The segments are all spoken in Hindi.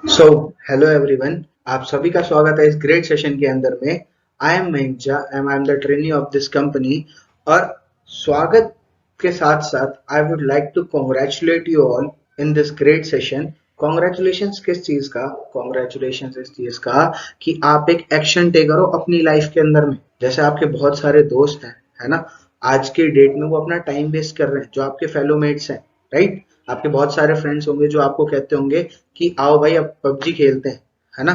सो हेलो एवरीवन, आप सभी का स्वागत है इस ग्रेट सेशन के अंदर में। I am Mayank Jha and I am the trainee of this company. और स्वागत के साथ साथ I would like to congratulate you all in this great session. Congratulations किस चीज का? कॉन्ग्रेचुलेशंस इस चीज का कि आप एक एक्शन टेकर हो अपनी लाइफ के अंदर में। जैसे आपके बहुत सारे दोस्त हैं, है ना, आज के डेट में वो अपना टाइम वेस्ट कर रहे हैं, जो आपके फेलो मेट्स हैं, राइट। आपके बहुत सारे फ्रेंड्स होंगे जो आपको कहते होंगे कि आओ भाई अब पबजी खेलते हैं, है ना।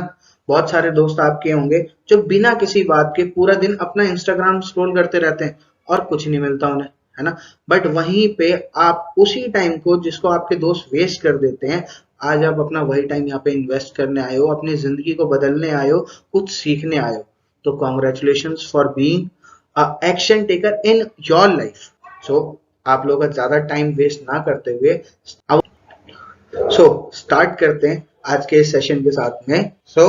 बहुत सारे दोस्त आपके होंगे जो बिना किसी बात के पूरा दिन अपना इंस्टाग्राम स्क्रॉल करते रहते हैं और कुछ नहीं मिलता उन्हें, है ना। बट वहीं पे आप उसी टाइम को जिसको आपके दोस्त वेस्ट कर देते हैं, आज आप अपना वही टाइम यहाँ पे इन्वेस्ट करने आए हो, अपनी जिंदगी को बदलने आए हो, कुछ सीखने आए हो। तो congratulation for being action taker in your life. So आप लोग का ज्यादा टाइम वेस्ट ना करते हुए सो स्टार्ट करते हैं आज के सेशन के साथ में। So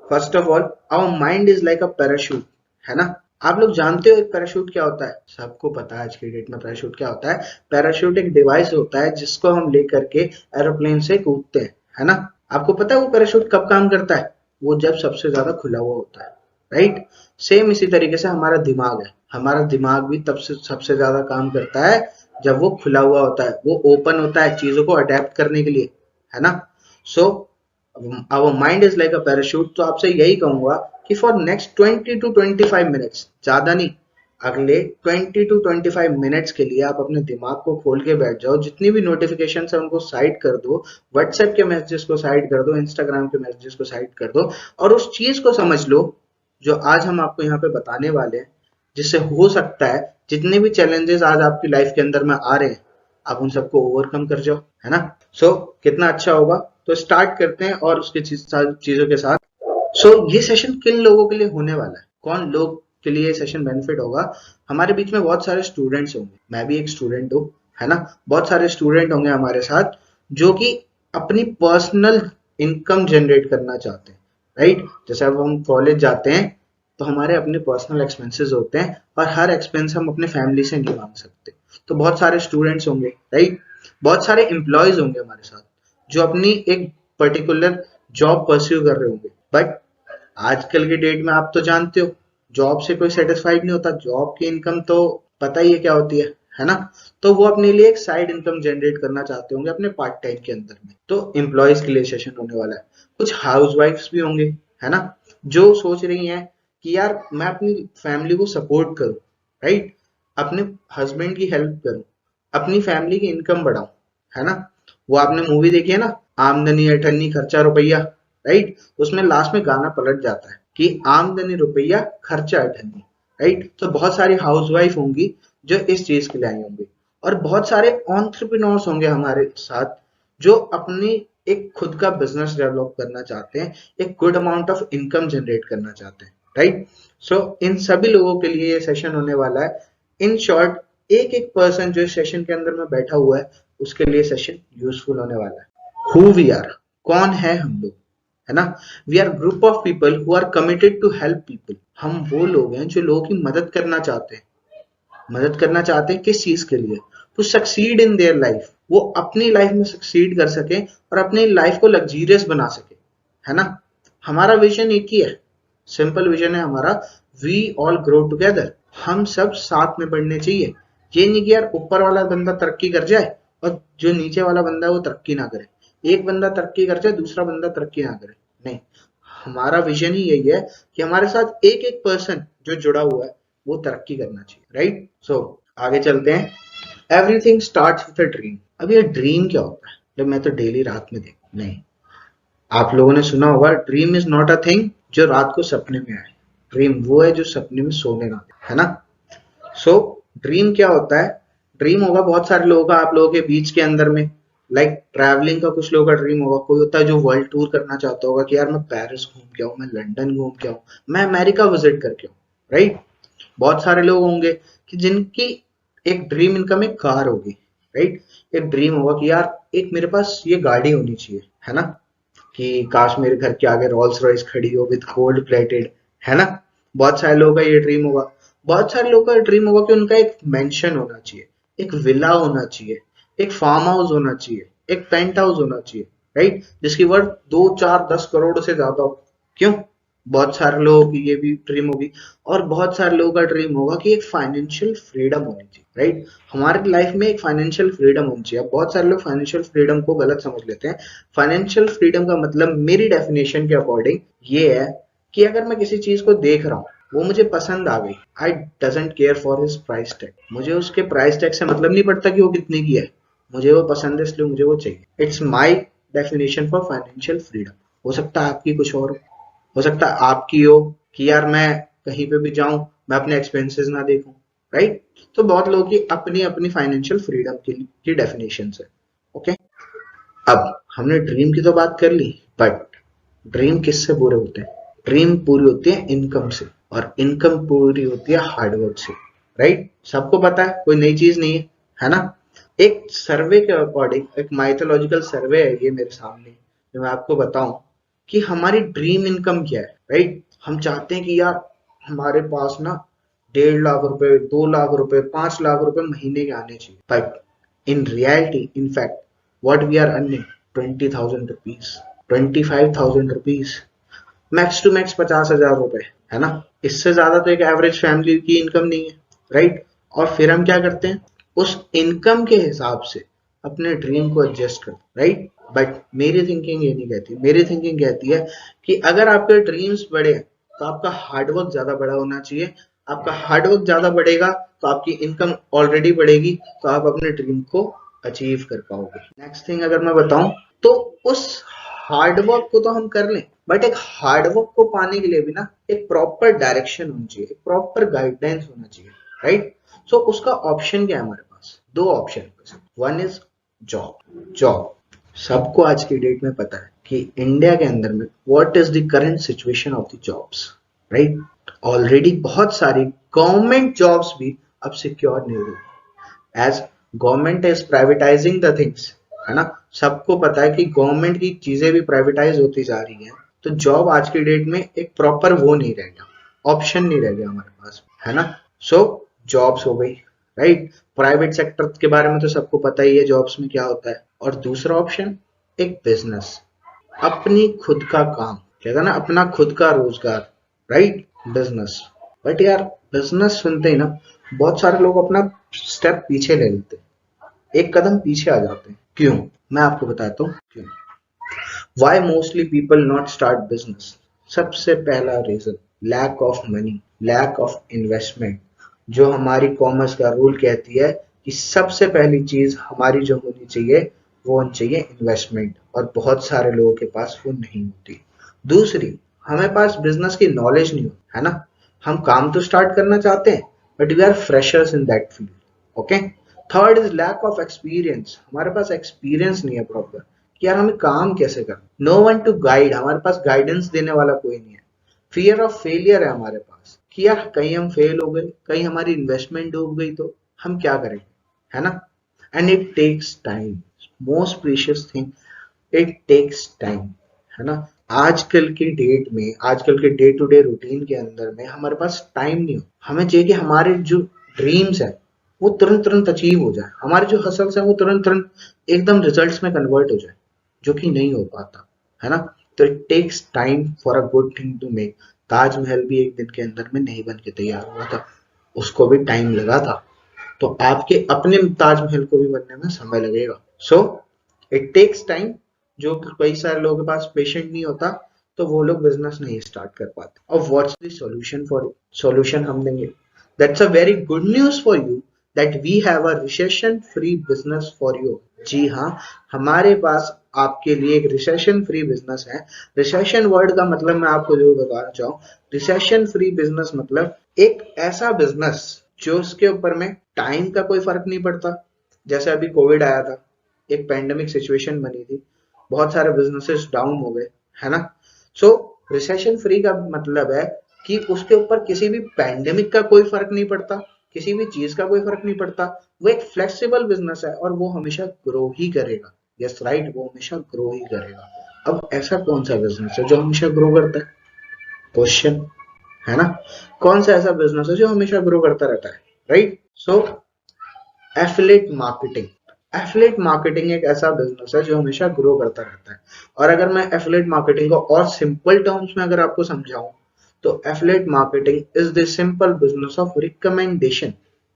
first of all, our mind is like a parachute, है ना। आप लोग जानते हो एक पैराशूट क्या होता है? सबको पता है आज की डेट में पैराशूट क्या होता है। पैराशूट एक डिवाइस होता है जिसको हम लेकर के एरोप्लेन से कूदते हैं, है ना। आपको पता है वो पैराशूट कब काम करता है? वो जब सबसे ज्यादा खुला हुआ होता है, राइट। सेम इसी तरीके से हमारा दिमाग है। हमारा दिमाग भी तब से सबसे ज्यादा काम करता है जब वो खुला हुआ होता है, वो ओपन होता है चीजों को अडेप्ट करने के लिए, है ना। So our mind is like a parachute. तो आपसे यही कहूंगा कि फॉर नेक्स्ट 20 to 25 मिनट्स, ज्यादा नहीं, अगले 20 to 25 मिनट्स के लिए आप अपने दिमाग को खोल के बैठ जाओ। जितनी भी नोटिफिकेशन है उनको साइड कर दो, व्हाट्सएप के मैसेजेस को साइड कर दो, इंस्टाग्राम के मैसेजेस को साइड कर दो, और उस चीज को समझ लो जो आज हम आपको यहाँ पे बताने वाले हैं, जिससे हो सकता है जितने भी चैलेंजेस आज आपकी लाइफ के अंदर में आ रहे हैं, आप उन सबको ओवरकम कर जाओ, है ना। सो कितना अच्छा होगा। तो स्टार्ट करते हैं और उसके चीजों के साथ। ये सेशन किन लोगों के लिए होने वाला है? कौन लोग के लिए ये सेशन बेनिफिट होगा? हमारे बीच में बहुत सारे स्टूडेंट्स होंगे, मैं भी एक स्टूडेंट हूँ, है ना। बहुत सारे स्टूडेंट होंगे हमारे साथ जो कि अपनी पर्सनल इनकम जनरेट करना चाहते हैं, राइट। जैसे अब हम कॉलेज जाते हैं तो हमारे अपने पर्सनल एक्सपेंसेस होते हैं और हर एक्सपेंस हम अपने फैमिली से नहीं मांग सकते। तो बहुत सारे स्टूडेंट्स होंगे, राइट। बहुत सारे एम्प्लॉयज होंगे हमारे साथ जो अपनी एक पर्टिकुलर जॉब परस्यू कर रहे होंगे। बट आजकल के डेट में आप तो जानते हो जॉब से कोई सेटिस्फाइड नहीं होता। जॉब की इनकम तो पता ही है क्या होती है ना। तो वो अपने लिए एक साइड इनकम जनरेट करना चाहते होंगे अपने पार्ट टाइम के अंदर में। तो एम्प्लॉयज के लिए सेशन होने वाला है। कुछ हाउस वाइफ्स भी होंगे, है ना, जो सोच रही हैं कि यार मैं अपनी फैमिली को सपोर्ट करूं, राइट, अपने हस्बैंड की हेल्प करूं, अपनी फैमिली की इनकम बढ़ाऊं, है ना। वो आपने मूवी देखी है ना, आमदनी अठन्नी खर्चा रुपया, राइट। उसमें लास्ट में गाना पलट जाता है कि आमदनी रुपया खर्चा अठन्नी, राइट। तो बहुत सारी हाउसवाइफ होंगी जो इस चीज के लिए आई होंगी, और बहुत सारे एंटरप्रेन्योर्स होंगे हमारे साथ जो अपनी एक खुद का बिजनेस डेवलप करना चाहते हैं, एक good amount of income generate करना चाहते हैं, राइट। इन सभी लोगों के लिए ये सेशन होने वाला है। इन शॉर्ट, एक एक पर्सन जो इस सेशन के अंदर में बैठा हुआ है उसके लिए सेशन यूजफुल होने वाला है। हु वी आर, कौन है हम लोग, है ना। We are group of people who are committed to help people. हम वो लोग हैं जो लोगों की मदद करना चाहते हैं। मदद करना चाहते हैं किस चीज के लिए? To succeed in their life. वो अपनी लाइफ में सक्सीड कर सके और अपनी लाइफ को लग्जरियस बना सके, है ना। हमारा विजन एक ही है, सिंपल विजन है हमारा, वी ऑल ग्रो टुगेदर। हम सब साथ में बढ़ने चाहिए। ये नहीं कि यार ऊपर वाला बंदा तरक्की कर जाए और जो नीचे वाला बंदा है वो तरक्की ना करे, एक बंदा तरक्की कर जाए दूसरा बंदा तरक्की ना करे, नहीं। हमारा विजन ही यही है कि हमारे साथ एक एक पर्सन जो जुड़ा हुआ है वो तरक्की करना चाहिए, राइट। आगे चलते हैं। Everything starts with a dream. अब ये ड्रीम क्या होता है? जब मैं तो डेली रात में देख नहीं, आप लोगों ने सुना होगा dream is not a thing जो रात को सपने में आए। ड्रीम वो है जो सपने में सोने ना दे, है ना। सो ड्रीम क्या होता है? ड्रीम होगा बहुत सारे लोगों का आप लोगों के बीच के अंदर में, लाइक ट्रैवलिंग का कुछ लोगों का ड्रीम होगा। कोई होता है जो वर्ल्ड टूर करना चाहता होगा कि यार मैं पेरिस घूम के आऊं, मैं लंदन घूम के आऊं, मैं अमेरिका विजिट करके आऊं, राइट। बहुत सारे लोग होंगे कि जिनकी एक ड्रीम इनकम एक कार होगी, राइट। एक ड्रीम होगा कि यार एक मेरे पास ये गाड़ी होनी चाहिए, है ना, कि काश मेरे घर के आगे रोल्स रॉयस खड़ी हो विद गोल्ड प्लेटेड, है ना। बहुत सारे लोगों का ये ड्रीम होगा। बहुत सारे लोगों का ड्रीम होगा कि उनका एक मेंशन होना चाहिए, एक विला होना चाहिए, एक फार्म हाउस होना चाहिए, एक पेंट हाउस होना चाहिए, राइट, जिसकी वर्थ 2 4 10 करोड़ से ज्यादा हो। क्यों? बहुत सारे लोगों की ये भी ड्रीम होगी, और बहुत सारे लोगों का ड्रीम होगा कि एक फाइनेंशियल फ्रीडम होनी चाहिए, राइट। हमारी लाइफ में एक फाइनेंशियल फ्रीडम होनी चाहिए। अब बहुत सारे लोग फाइनेंशियल फ्रीडम को गलत समझ लेते हैं। फाइनेंशियल फ्रीडम का मतलब मेरी डेफिनेशन के अकॉर्डिंग ये है कि अगर मैं किसी चीज को देख रहा हूँ, वो मुझे पसंद आ गई, आई doesn't care for his price tag. मुझे उसके प्राइस टैग से मतलब नहीं पड़ता कि वो कितने की है, मुझे वो पसंद है इसलिए मुझे वो चाहिए। It's my definition for financial freedom. हो सकता है आपकी कुछ और हो सकता है आपकी हो कि यार मैं कहीं पे भी जाऊं, मैं अपने एक्सपेंसेस ना देखूं, राइट। तो बहुत लोगों की अपनी अपनी फाइनेंशियल फ्रीडम की डेफिनेशन है। ओके, अब हमने ड्रीम की तो बात कर ली, बट ड्रीम किससे पूरे होते हैं? ड्रीम पूरी होती है इनकम से, और इनकम पूरी होती है हार्डवर्क से, राइट। सबको पता है, कोई नई चीज नहीं है ना। एक सर्वे के अकॉर्डिंग, एक माइथोलॉजिकल सर्वे है ये मेरे सामने, जो मैं आपको बताऊं कि हमारी ड्रीम इनकम क्या है, राइट। हम चाहते हैं कि यार हमारे पास ना 1.5 लाख रुपए, 2 लाख रुपए, 5 लाख रुपए महीने के आने चाहिए, but in reality, in fact, what we are earning 20,000 rupees, 25,000 rupees, max to max 50,000 रुपए, है ना। इससे ज्यादा तो एक एवरेज फैमिली की इनकम नहीं है, राइट। और फिर हम क्या करते हैं, उस इनकम के हिसाब से अपने ड्रीम को एडजस्ट करते, राइट। बट मेरी थिंकिंग ये नहीं कहती, मेरी थिंकिंग कहती है कि अगर आपके ड्रीम्स बड़े हैं तो आपका हार्डवर्क ज्यादा बड़ा होना चाहिए। आपका हार्डवर्क ज्यादा बढ़ेगा तो आपकी इनकम ऑलरेडी बढ़ेगी, तो आप अपने ड्रीम को अचीव कर पाओगे। नेक्स्ट थिंग अगर मैं बताऊं, तो उस हार्डवर्क को तो हम कर लें, बट एक हार्डवर्क को पाने के लिए भी ना एक प्रॉपर डायरेक्शन होनी चाहिए, एक प्रॉपर गाइडलाइंस होना चाहिए, राइट। सो उसका ऑप्शन क्या है हमारे पास? दो ऑप्शन है। One is job. जॉब सबको आज की डेट में पता है कि इंडिया के अंदर में what is the current situation of the jobs, right. Already बहुत सारी गवर्नमेंट जॉब्स भी अब सिक्योर नहीं हुई, as government is privatising the things, है ना। सबको पता है कि गवर्नमेंट की चीजें भी प्राइवेटाइज होती जा रही हैं, तो जॉब आज की डेट में एक प्रॉपर वो नहीं रह गया, ऑप्शन नहीं रह गया हमारे पास, है ना। सो जॉब्स हो गई, राइट। प्राइवेट सेक्टर के बारे में तो सबको पता ही है जॉब्स में क्या होता है। और दूसरा ऑप्शन, एक बिजनेस, अपनी खुद का काम, कहता ना अपना खुद का रोजगार, राइट, बिजनेस। बट यार बिजनेस सुनते ही ना बहुत सारे लोग अपना स्टेप पीछे ले लेते हैं, एक कदम पीछे आ जाते हैं। क्यों? मैं आपको बताता हूँ क्यों। Why mostly people not start business? सबसे पहला reason, lack of money, lack of investment. जो हमारी कॉमर्स का रूल कहती है कि सबसे पहली चीज हमारी जो होनी चाहिए वो होनी चाहिए इन्वेस्टमेंट, और बहुत सारे लोगों के पास वो नहीं होती। दूसरी, हमें पास बिजनेस की नॉलेज नहीं होती, है ना। हम काम तो स्टार्ट करना चाहते हैं, but we are freshers in that field. Okay. Third is lack of experience. हमारे पास एक्सपीरियंस नहीं है प्रॉपर कि यार हमें काम कैसे करना। नो वन टू गाइड, हमारे पास गाइडेंस देने वाला कोई नहीं है। फियर ऑफ फेलियर है हमारे पास कि यार कहीं हम फेल हो गए, कहीं हमारी इन्वेस्टमेंट डूब गई तो हम क्या करेंगे, है ना। And it takes time, most precious thing, it takes time, है ना। आजकल के डेट में, आजकल के डे टू डे रूटीन के अंदर में हमारे पास टाइम नहीं हो। हमें चाहिए कि हमारे जो ड्रीम्स है वो तुरंत तुरंत अचीव हो जाए, हमारे जो हसल्स है वो तुरंत तुरंत एकदम रिजल्ट्स में कन्वर्ट हो जाए, जो कि नहीं हो पाता, है ना। तो it takes time for a good thing to make. Taj Mahal भी एक दिन के अंदर में नहीं बन के तैयार हुआ था, उसको भी टाइम लगा था। तो आपके अपने ताजमहल को भी बनने में समय लगेगा। So it takes time. जो कई सारे लोगों के पास पेशेंट नहीं होता, तो वो लोग बिजनेस नहीं स्टार्ट कर पाते। और what's the solution for it? Solution हम देंगे। That's a very good news for you that we have a recession free business for you. जी हाँ, हमारे पास आपके लिए एक रिसेशन फ्री बिजनेस है। रिसेशन वर्ड का मतलब मैं आपको जो बताना चाहूँ, रिसेशन फ्री बिजनेस मतलब एक ऐसा बिजनेस जो उसके ऊपर में टाइम का कोई फर्क नहीं पड़ता। जैसे अभी कोविड आया था, एक पैंडेमिक सिचुएशन बनी थी, बहुत सारे बिजनेसेस डाउन हो गए, है ना। सो रिसेशन फ्री का मतलब है कि उसके ऊपर किसी भी पैंडेमिक का कोई फर्क नहीं पड़ता, किसी भी चीज का कोई फर्क नहीं पड़ता। वो एक फ्लेक्सिबल बिजनेस है और वो हमेशा ग्रो ही करेगा। यस राइट, वो हमेशा ग्रो ही करेगा। अब ऐसा कौन सा बिजनेस है जो हमेशा ग्रो करता है? क्वेश्चन, है ना। कौन सा ऐसा बिजनेस है जो हमेशा ग्रो करता रहता है? राइट। सो एफिलिएट मार्केटिंग, एफिलिएट मार्केटिंग एक ऐसा बिजनेस है जो हमेशा ग्रो करता रहता है। और अगर मैं एफिलिएट मार्केटिंग को और सिंपल टर्म्स में अगर आपको समझाऊं, तो affiliate marketing is the simple business of recommendation.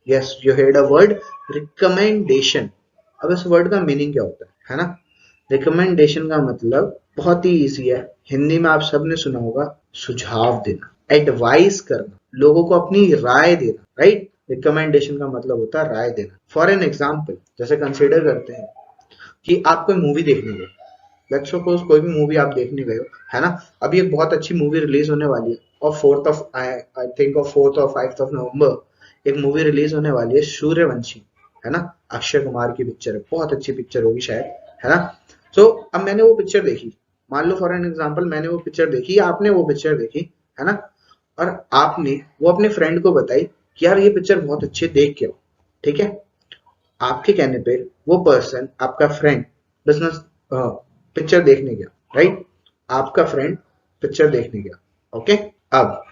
Yes, you heard a word, recommendation. अब इस वर्ड का मीनिंग क्या होता है ना? रिकमेंडेशन का मतलब बहुत ही इजी है, हिंदी में आप सबने सुना होगा, सुझाव देना, एडवाइस करना, लोगों को अपनी राय देना, राइट? रिकमेंडेशन का मतलब होता है राय देना। फॉर एन एग्जाम्पल, जैसे कंसिडर करते हैं कि आप कोई मूवी देखने गए, लेट्स सपोज कोई भी मूवी आप देखने गए हो, है ना? अभी एक बहुत अच्छी मूवी रिलीज होने वाली है, और 4th of I think of 4th और 5th ऑफ नवंबर एक मूवी रिलीज होने वाली है, सूर्यवंशी, है ना? अक्षय कुमार की पिक्चर है, बहुत अच्छी पिक्चर होगी शायद, है ना? सो अब मैंने वो पिक्चर देखी, मान लो फॉर एन एग्जाम्पल मैंने वो पिक्चर देखी, आपने वो पिक्चर देखी, है ना? और आपने वो अपने फ्रेंड को बताई कि यार ये पिक्चर बहुत अच्छी है, देख के आओ, ठीक है? आपके कहने पे वो पर्सन, आपका फ्रेंड, बिजनेस पिक्चर देखने गया, राइट? आपका फ्रेंड पिक्चर देखने गया, ओके? अब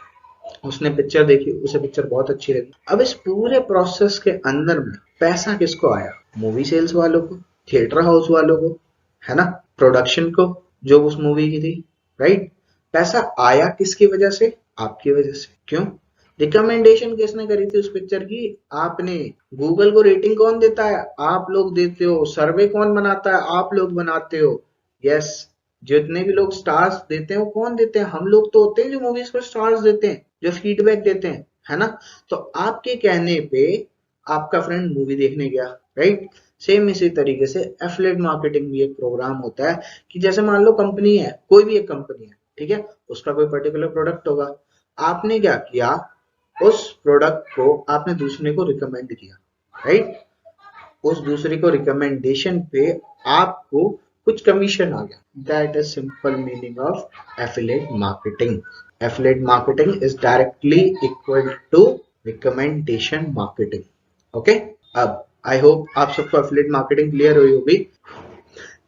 उसने पिक्चर देखी, उसे पिक्चर बहुत अच्छी लगी। अब इस पूरे प्रोसेस के अंदर में पैसा किसको आया? मूवी सेल्स वालों को, थिएटर हाउस वालों को, है ना? प्रोडक्शन को, जो उस मूवी की थी, राइट? पैसा आया किसकी वजह से? आपकी वजह से। क्यों? रिकमेंडेशन किसने करी थी उस पिक्चर की? आपने। गूगल को रेटिंग कौन देता है? आप लोग देते हो। सर्वे कौन बनाता है? आप लोग बनाते हो। यस, जितने भी लोग स्टार्स देते हैं वो कौन देते हैं? हम लोग तो होते हैं जो मूवीज को स्टार्स देते हैं, जो फीडबैक देते हैं, है ना? तो आपके कहने पे आपका फ्रेंड मूवी देखने गया, राइट? सेम इसी तरीके से एफिलिएट मार्केटिंग भी एक प्रोग्राम होता है कि जैसे मान लो कंपनी है, कोई भी एक कंपनी है, ठीक है? उसका कोई पर्टिकुलर प्रोडक्ट होगा, आपने क्या किया, उस प्रोडक्ट को आपने दूसरे को रिकमेंड किया, राइट? उस दूसरे को रिकमेंडेशन पे आपको कुछ कमीशन आ गया। That is simple meaning of affiliate marketing. Affiliate marketing is directly equal to recommendation marketing. Okay, अब आई होप आप सबको एफिलिएट मार्केटिंग क्लियर हुई होगी।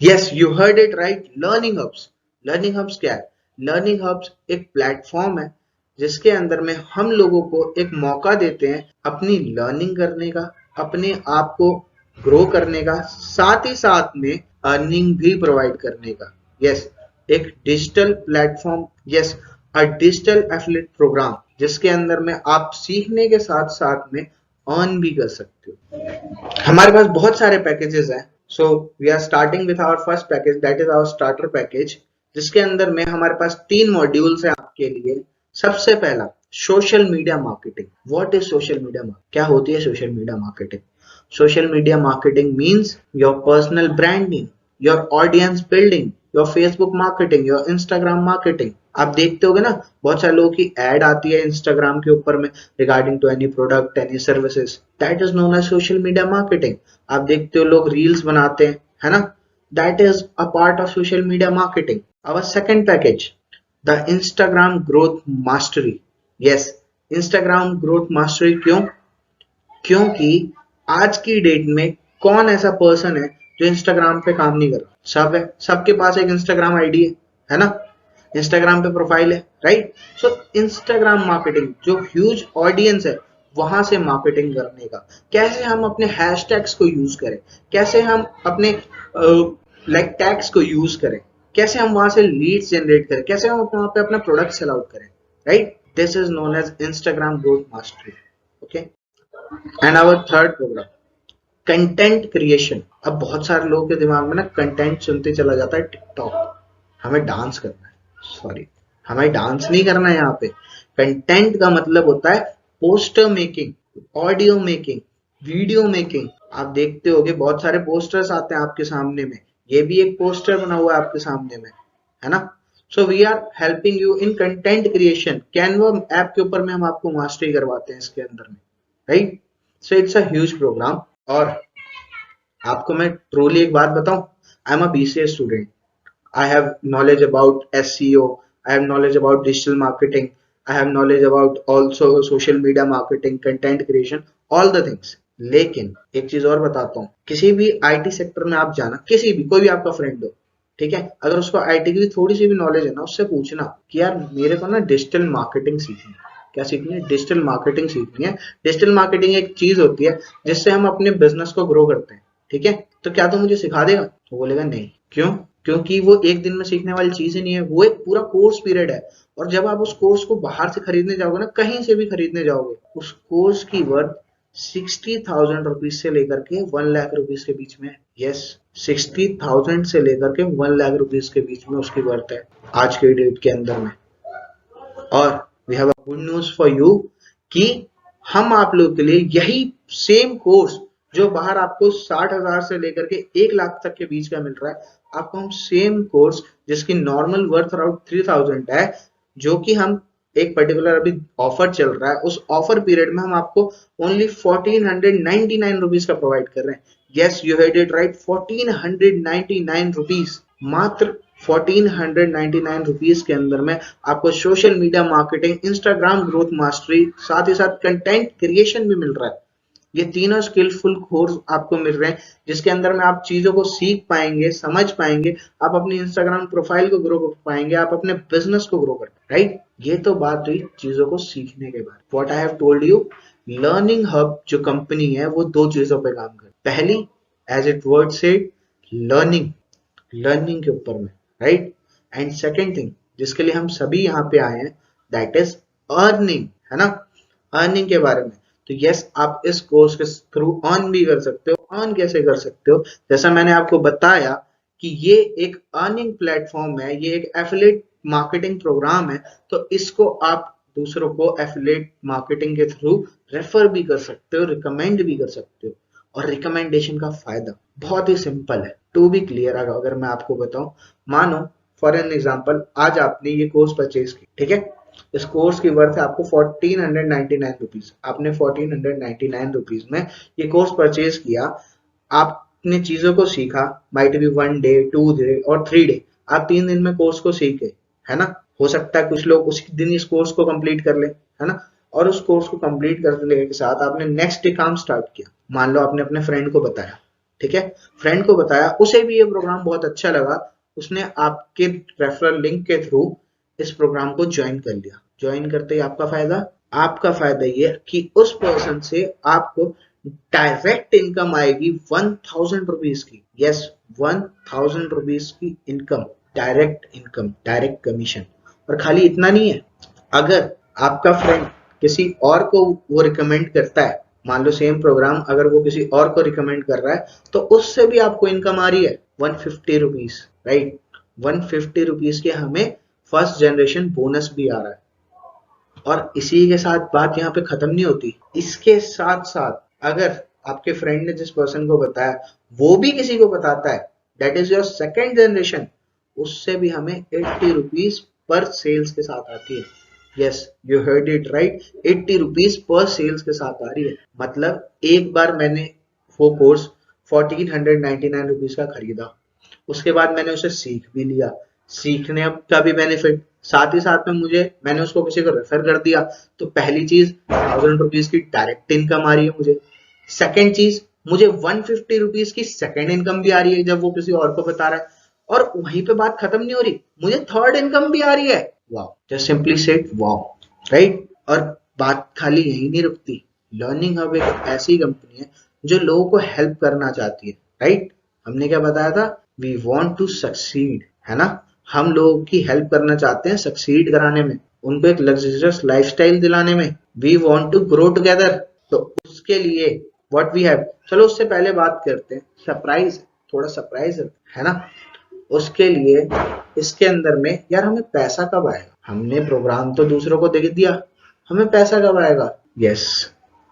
Yes, you heard it right, learning hubs. Learning hubs क्या है? लर्निंग हब्स एक प्लेटफॉर्म है जिसके अंदर में हम लोगों को एक मौका देते हैं अपनी लर्निंग करने का, अपने आप को ग्रो करने का, साथ ही साथ में अर्निंग भी प्रोवाइड करने का। यस, एक digital platform, yes, a digital affiliate program जिसके अंदर में आप सीखने के साथ साथ में अर्न भी कर सकते हो। हमारे पास बहुत सारे पैकेजेस हैं। So we are starting with our first package, that is our starter package, जिसके अंदर में हमारे पास 3 मॉड्यूल्स हैं आपके लिए। सबसे पहला, social media marketing. What is social media marketing? क्या होती है social media marketing? Social media marketing means your personal branding, your audience building, your Facebook marketing, your Instagram marketing. आप देखते होगे ना, बहुत सारे लोगों की एड आती है इंस्टाग्राम के ऊपर में regarding to any product, any services, that is known as social media marketing. आप देखते हो लोग रील्स बनाते हैं, है ना? That is a part of social media marketing. Our second package, the Instagram growth mastery. Yes, Instagram growth mastery. क्यों? क्योंकि आज की डेट में कौन ऐसा पर्सन है जो इंस्टाग्राम पे काम नहीं कर रहा? सब है, सबके पास एक इंस्टाग्राम आईडी है ना? इंस्टाग्राम पे प्रोफाइल है, राइट? सो इंस्टाग्राम मार्केटिंग, जो ह्यूज ऑडियंस है वहां से मार्केटिंग करने का, कैसे हम अपने हैशटैग्स को यूज करें, कैसे हम अपने लाइक टैग्स को यूज करें, कैसे हम वहां से लीड्स जनरेट करें, कैसे हम वहां पे अपना प्रोडक्ट सेल आउट करें, right? This is known as Instagram growth mastery. Okay, and our third program, content creation. अब बहुत सारे लोगों के दिमाग में ना कंटेंट सुनते चला जाता है टिकटॉक, हमें डांस करना है। सॉरी, हमें डांस नहीं करना है यहाँ पे। कंटेंट का मतलब होता है poster making, audio making, video making. आप देखते होगे बहुत सारे पोस्टर्स आते हैं आपके सामने में, ये भी एक पोस्टर बना हुआ है आपके सामने में, है ना? So we are helping you in content creation. Canva app के ऊपर में हम आपको मास्टरी करवाते हैं इसके अंदर में, right? So it's a huge program. और आपको मैं ट्रूली एक बात बताऊं, I am a BCA student. I have knowledge about SEO, I have knowledge about digital marketing, I have knowledge about also social media marketing, content creation, all the things। लेकिन एक चीज और बताता हूँ, किसी भी आईटी सेक्टर में आप जाना, किसी भी, कोई भी आपका फ्रेंड हो, ठीक है, अगर उसको आईटी की थोड़ी सी भी नॉलेज है ना, उससे पूछना कि यार मेरे को ना डिजिटल मार्केटिंग सीखनी है। क्या सीखनी है? डिजिटल मार्केटिंग सीखनी है। डिजिटल मार्केटिंग एक चीज होती है जिससे हम अपने बिजनेस को ग्रो करते हैं, ठीक है? तो क्या तू मुझे सिखा देगा? तो बोलेगा नहीं। क्यों? क्योंकि वो एक दिन में सीखने वाली चीज ही नहीं है, वो एक पूरा कोर्स पीरियड है। और जब आप उस कोर्स को बाहर से खरीदने जाओगे ना, कहीं से भी खरीदने जाओगे, उस कोर्स की वर्थ 60,000 रुपीज से लेकर के 1 लाख रुपीज के बीच में है। यस, 60,000 से लेकर के 1 लाख रुपीज के बीच में उसकी वर्थ है आज के डेट के अंदर में। और we have a good news for you कि हम आप लोग के लिए यही सेम कोर्स जो बाहर आपको 60,000 से लेकर के 1 लाख तक के बीच का मिल रहा है, आपको हम सेम कोर्स जिसकी नॉर्मल वर्थ अराउंड 3,000 है, जो कि हम एक पर्टिकुलर अभी ऑफर चल रहा है, उस ऑफर पीरियड में हम आपको ओनली 1499 रुपीज का प्रोवाइड कर रहे हैं। Yes, you heard it right, 1499 rupees, मात्र 1499 रुपीज के अंदर में आपको social media marketing, Instagram growth mastery, साथ ही साथ कंटेंट क्रिएशन भी मिल रहा है। ये तीनों स्किलफुल कोर्स आपको मिल रहे हैं, जिसके अंदर में आप चीजों को सीख पाएंगे, समझ पाएंगे, आप अपनी इंस्टाग्राम प्रोफाइल को ग्रो कर पाएंगे, आप अपने बिजनेस को ग्रो कर पाएंगे। राइट, ये तो बात हुई चीजों को सीखने के बाद। What I have told you, learning hub जो कंपनी है वो दो चीजों पे काम कर, पहली एज इट वर्ड से लर्निंग, लर्निंग के ऊपर में, राइट, एंड सेकेंड थिंग जिसके लिए हम सभी यहाँ पे आए हैं, दैट इज अर्निंग, है ना, अर्निंग के बारे में। तो यस, आप इस कोर्स के थ्रू अर्न भी कर सकते हो। अर्न कैसे कर सकते हो? जैसा मैंने आपको बताया कि ये एक अर्निंग प्लेटफॉर्म है, ये एक एफिलिएट मार्केटिंग प्रोग्राम है, तो इसको आप दूसरों को एफिलिएट मार्केटिंग के थ्रू रेफर भी कर सकते हो, रिकमेंड भी कर सकते हो। और रिकमेंडेशन का फायदा बहुत ही सिंपल है, टू बी क्लियर। अगर मैं आपको बताऊं, मानो फॉर एन एग्जांपल आज आपने ये कोर्स परचेज की, ठीक है, इस कोर्स की वर्थ है आपको 1499 रुपीज। आपने 1499 रुपीज में ये कोर्स परचेज किया, आपने चीजों को सीखा, माइट बी 1 डे, 2 डे और 3 डे, आप 3 दिन में कोर्स को सीख गए, है ना। हो सकता है कुछ लोग उसी दिन इस कोर्स को कंप्लीट कर ले, है ना। और उस कोर्स को कंप्लीट करने के साथ आपने नेक्स्ट डे काम स्टार्ट किया। मान लो आपने अपने फ्रेंड को बताया, ठीक है, फ्रेंड को बताया, उसे भी ये प्रोग्राम बहुत अच्छा लगा, उसने आपके रेफरल लिंक के थ्रू इस प्रोग्राम को ज्वाइन कर लिया। ज्वाइन करते ही आपका फायदा ये कि उस पर्सन से आपको डायरेक्ट इनकम आएगी 1,000 रुपीज की। यस, 1,000 रुपीज की income, direct income, direct commission. और खाली इतना नहीं है, अगर आपका फ्रेंड किसी और को वो रिकमेंड करता है, मान लो सेम प्रोग्राम अगर वो किसी और को रिकमेंड कर रहा है, तो उससे भी आपको इनकम आ रही है 150 रुपीज, राइट। 150 रुपीज के हमें फर्स्ट जनरेशन बोनस भी आ रहा है। और इसी के साथ बात यहाँ पे खत्म नहीं होती, इसके साथ साथ अगर आपके फ्रेंड ने जिस पर्सन को बताया वो भी किसी को बताता है, that is your second generation, उससे भी हमें 80 रुपीज पर सेल्स के साथ आती है। Yes, you heard it right, 80 rupees पर सेल्स के साथ आ रही है। मतलब एक बार मैंने वो कोर्स 1499 रुपीज का खरीदा, उसके बाद मैंने उसे सीख भी लिया, सीखने का भी बेनिफिट, साथ ही साथ में मैंने उसको किसी को रेफर कर दिया, तो पहली चीज 1,000 रुपीज की डायरेक्ट इनकम आ रही है मुझे। सेकेंड चीज, मुझे 150 रुपीज की सेकेंड इनकम भी आ रही है जब वो किसी और को बता रहा है। और वहीं पे बात खत्म नहीं हो रही, मुझे थर्ड इनकम भी आ रही है। Wow, just simply said wow, right. और बात खाली यही नहीं रुकती, लर्निंग हब एक ऐसी कंपनी है जो लोगों को हेल्प करना चाहती है, राइट। हमने क्या बताया था, वी वॉन्ट टू सक्सीड, है ना। हम लोगों की हेल्प करना चाहते हैं सक्सीड कराने में, उनको एक लग्जरियस लाइफस्टाइल दिलाने में। We want to grow together, तो उसके लिए व्हाट वी हैव, चलो उससे पहले बात करते हैं सरप्राइज, थोड़ा सरप्राइज है ना। उसके लिए इसके अंदर में यार हमें पैसा कब आएगा? हमने प्रोग्राम तो दूसरों को दे दिया, हमें पैसा कब आएगा? यस,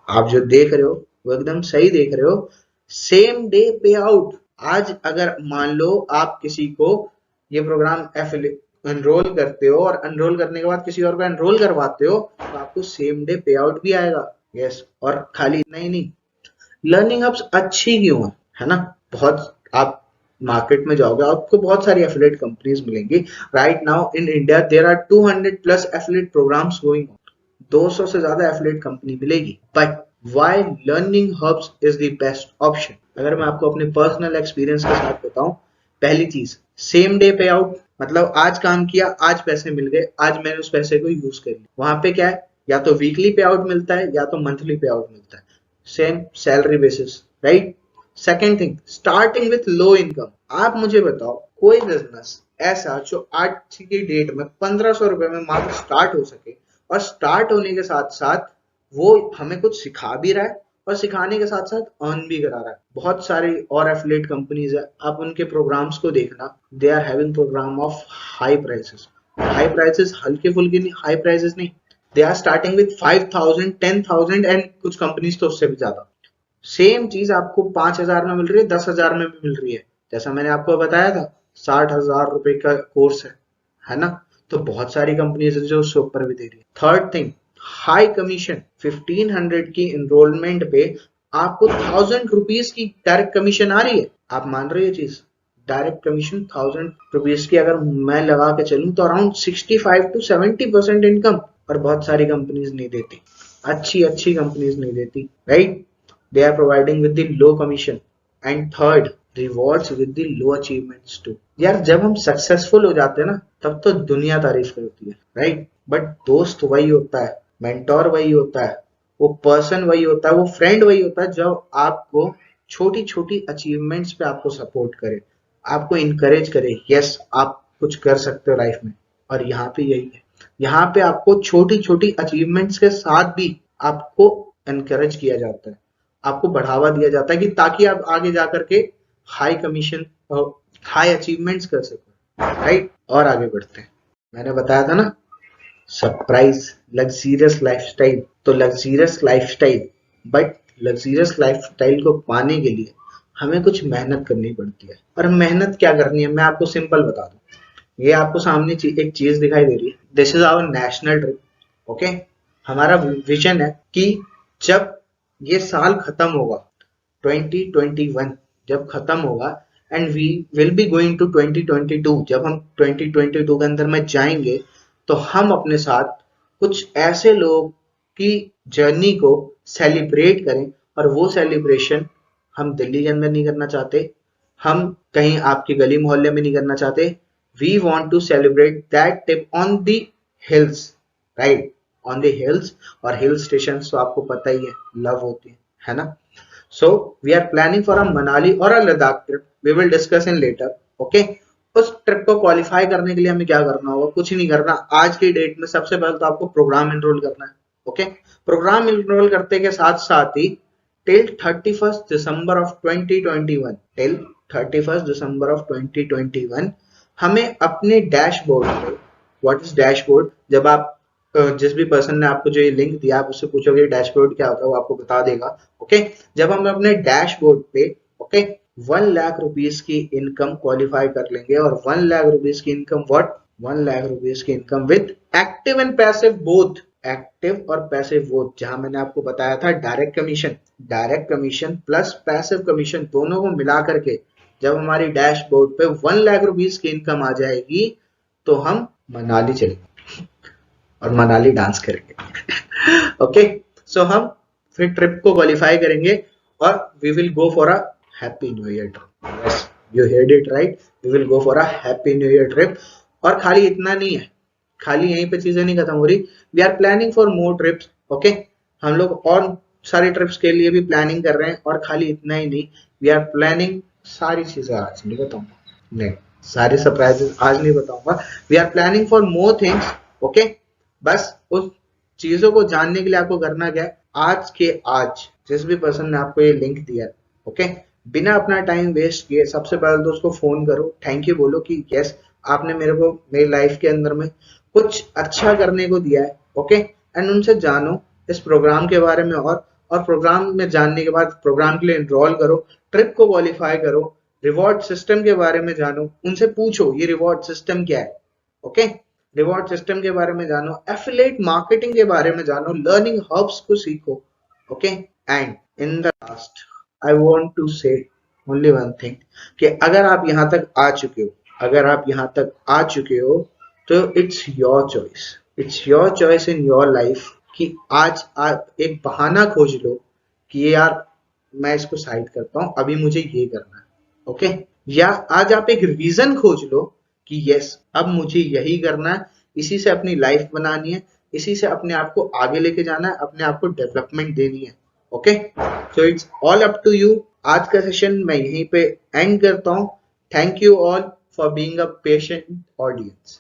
आप जो देख रहे हो वो एकदम सही देख रहे हो, सेम डे पे आउट। आज अगर मान लो आप किसी को ये प्रोग्राम एनरोल करते हो और एनरोल करने के बाद किसी और को एनरोल करवाते हो, तो आपको सेम डे पे आउट भी आएगा। यस, और खाली इतना ही नहीं, लर्निंग हब्स अच्छी क्यों है ना। बहुत आप मार्केट में जाओगे आपको बहुत सारी एफिलिएट कंपनीज मिलेंगी। Right now in India there are 200 plus affiliate programs going on, 200 से ज्यादा एफिलिएट कंपनी मिलेगी। But why learning hubs is the best option? अगर मैं आपको अपने पर्सनल एक्सपीरियंस के साथ बताऊं, पहली चीज सेम डे पे आउट, मतलब आज काम किया, आज पैसे मिल गए, आज मैंने उस पैसे को यूज कर लिया। वहां पे क्या है, या तो वीकली पे आउट मिलता है या तो मंथली पे आउट मिलता है, same salary basis, right. Second thing, starting with low income. आप मुझे बताओ कोई बिजनेस ऐसा जो आज की डेट में 1500 रुपए में मात्र स्टार्ट हो सके, और स्टार्ट होने के साथ साथ वो हमें कुछ सिखा भी रहा है और सिखाने के साथ साथ अर्न भी करा रहा है। बहुत सारी और एफिलिएट कंपनीज है, आप उनके प्रोग्राम्स को देखना, they are having program of high prices. High prices हल्के फुल्के नहीं, हाई प्राइसेस नहीं, they are starting with 5000 10,000 and कुछ कंपनीज तो उससे भी ज्यादा। सेम चीज आपको 5,000 में मिल रही है, 10,000 में भी मिल रही है। जैसा मैंने आपको बताया था 60,000 रुपए का कोर्स है ना। तो बहुत सारी कंपनीज है जो उससे ऊपर भी दे रही है। Third thing, high commission. 1500 की एनरोलमेंट पे आपको 1000 रुपीज की डायरेक्ट कमीशन आ रही है। आप मान रहे हो ये चीज? डायरेक्ट कमीशन 1000 रुपीज की अगर मैं लगा के चलूं तो अराउंड 65 to 70% इनकम। और बहुत सारी कंपनीज नहीं देती, अच्छी अच्छी कंपनीज नहीं देती, right. They are providing with the low commission. And third, rewards with the low achievements too. यार जब हम सक्सेसफुल हो जाते हैं ना तब तो दुनिया तारीफ करती है, राइट। बट दोस्त वही होता है, मेंटोर वही होता है, वो पर्सन वही होता है, वो फ्रेंड वही होता है जब आपको छोटी छोटी अचीवमेंट्स पे आपको सपोर्ट करे, आपको इनकरेज करे, यस आप कुछ कर सकते हो लाइफ में। और यहाँ पे यही है, यहाँ पे आपको छोटी छोटी अचीवमेंट्स के साथ भी आपको एनकरेज किया जाता है, आपको बढ़ावा दिया जाता है कि ताकि आप आगे जाकर के हाई कमीशन और हाई अचीवमेंट्स कर सको, राइट। और आगे बढ़ते हैं, मैंने बताया था ना सरप्राइज लग्जरियस लाइफस्टाइल। तो luxurious lifestyle, but luxurious lifestyle को पाने के लिए हमें कुछ मेहनत करनी पड़ती है। और मेहनत क्या करनी है मैं आपको सिंपल बता दूं। ये आपको सामने एक चीज दिखाई दे रही है, this is our national trip, okay. हमारा विजन है कि जब ये साल खत्म होगा 2021, जब खत्म होगा and we will be going to 2022, जब हम 2022 के अंदर में जाएंगे तो हम अपने साथ कुछ ऐसे लोग की जर्नी को सेलिब्रेट करें। और वो सेलिब्रेशन हम दिल्ली के अंदर नहीं करना चाहते, हम कहीं आपकी गली मोहल्ले में नहीं करना चाहते। We want to celebrate that trip on the hills, right, on the hills. और हिल स्टेशन तो आपको पता ही है लव होती है ना। So we are planning for a Manali और a Ladakh trip, we will discuss in later, okay. उस ट्रिप को क्वालिफाई करने के लिए हमें क्या करना होगा? कुछ नहीं करना। आज की डेट में सबसे पहले तो आपको प्रोग्राम एनरोल करना है, ओके। प्रोग्राम एनरोल करते के साथ साथ ही till 31 December of 2021, till 31 December of 2021 हमें अपने डैशबोर्ड पे, व्हाट इज डैशबोर्ड, जब आप जिस भी पर्सन ने आपको जो ये लिंक दिया आप उससे पूछोगे डैशबोर्ड क्या होता है, वो आपको बता देगा, ओके। जब हम अपने डैशबोर्ड पे, ओके, 1 लाख रुपीज की इनकम क्वालिफाई कर लेंगे, और 1 लाख रुपीज की इनकम व्हाट, 1 लाख रुपीज की income with active and passive both, active और पैसिव बोथ। जहां मैंने आपको बताया था direct commission plus passive commission दोनों को मिला करके जब हमारी डैशबोर्ड पे 1 लाख रुपीज की इनकम आ जाएगी तो हम मनाली चलेंगे और मनाली डांस करेंगे, ओके। सो हम फिर ट्रिप को क्वालिफाई करेंगे और we will go for a happy new year trip. Yes, you heard it right, we will go for a happy new year trip. और खाली इतना नहीं है, खाली यहीं पे चीजें नहीं खत्म हो रही, we are planning for more trips, okay. हम लोग और सारी ट्रिप्स के लिए भी प्लानिंग कर रहे हैं। और खाली इतना ही नहीं, वी आर प्लानिंग सारी चीजें आज नहीं बताऊंगा, नहीं, सारी सरप्राइजेस आज नहीं बताऊंगा। We are planning for more things, okay. बस उस चीजों को जानने के लिए आपको करना क्या है, आज के आज जिस भी पर्सन ने आपको ये लिंक दिया है, ओके, बिना अपना टाइम वेस्ट किए सबसे पहले तो उसको फोन करो, थैंक यू बोलो कि यस आपने मेरे को मेरी लाइफ के अंदर में कुछ अच्छा करने को दिया है, ओके। एंड उनसे जानो इस प्रोग्राम के बारे में, और प्रोग्राम में जानने के बाद प्रोग्राम के लिए एनरोल करो, ट्रिप को क्वालिफाई करो, रिवॉर्ड सिस्टम के बारे में जानो, उनसे पूछो ये रिवॉर्ड सिस्टम क्या है, ओके। रिवॉर्ड सिस्टम के बारे में जानो, एफिलिएट मार्केटिंग के बारे में जानो, लर्निंग हब्स को सीखो, okay. And in the last I want to say only one thing कि अगर आप यहाँ तक आ चुके हो, अगर आप यहाँ तक आ चुके हो तो it's your choice, it's your choice in your life कि आज आप एक बहाना खोज लो कि ये यार मैं इसको साइड करता हूँ, अभी मुझे ये करना है, ओके। या आज आप एक रीजन खोज लो कि यस अब मुझे यही करना है, इसी से अपनी लाइफ बनानी है, इसी से अपने आप को आगे लेके जाना है, अपने आप को डेवलपमेंट देनी है, okay. So it's all up to you आज का सेशन मैं यहीं पे एंड करता हूँ। Thank you all for being a patient audience.